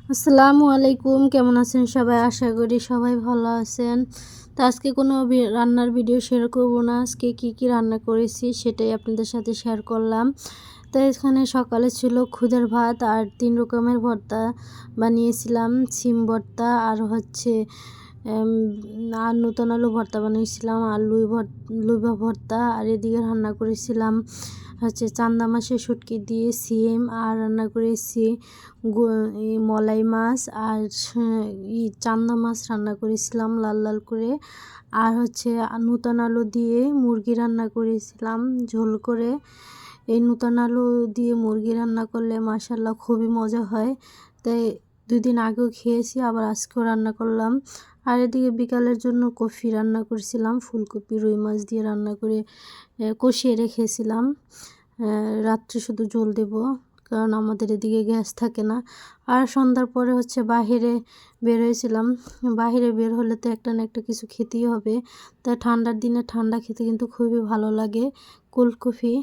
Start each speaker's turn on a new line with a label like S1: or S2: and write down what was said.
S1: আসসালামু আলাইকুম, কেমন আছেন সবাই? আশা করি সবাই ভালো আছেন। তো আজকে কোনো রান্নার ভিডিও শেয়ার করব না। আজকে কি রান্না করেছি সেটাই আপনাদের সাথে শেয়ার করলাম। তো এখানে সকালে ছিল খুদের ভাত আর 3 রকমের ভর্তা বানিয়েছিলাম। সিম ভর্তা আর হচ্ছে আর নতুন আলু ভর্তা বানিয়েছিলাম, আর লুইবা ভর্তা। আর এদিকে রান্না করেছিলাম হচ্ছে চান্দা মাছের শুটকি দিয়ে সিম, আর রান্না করেছি মলাই মাছ আর চান্দা মাছ রান্না করেছিলাম লাল লাল করে। আর হচ্ছে নতুন আলু দিয়ে মুরগি রান্না করেছিলাম ঝোল করে। এই নতুন আলু দিয়ে মুরগি রান্না করলে মাশাল্লাহ খুবই মজা হয়। তাই 2 দিন আগেও খেয়েছি, আবার আজকেও রান্না করলাম। আর এদিকে বিকালের জন্য কফি রান্না করেছিলাম, ফুলকপি রুই মাছ দিয়ে রান্না করে কষিয়ে রেখেছিলাম। রাত্রে শুধু ঝোল দেব, কারণ আমাদের এদিকে গ্যাস থাকে না। আর সন্ধ্যার পরে হচ্ছে বাহিরে বের হয়েছিলাম। বাহিরে বের হলে তো একটা না একটা কিছু খেতেই হবে। তাই ঠান্ডার দিনে ঠান্ডা খেতে কিন্তু খুবই ভালো লাগে। Cold coffee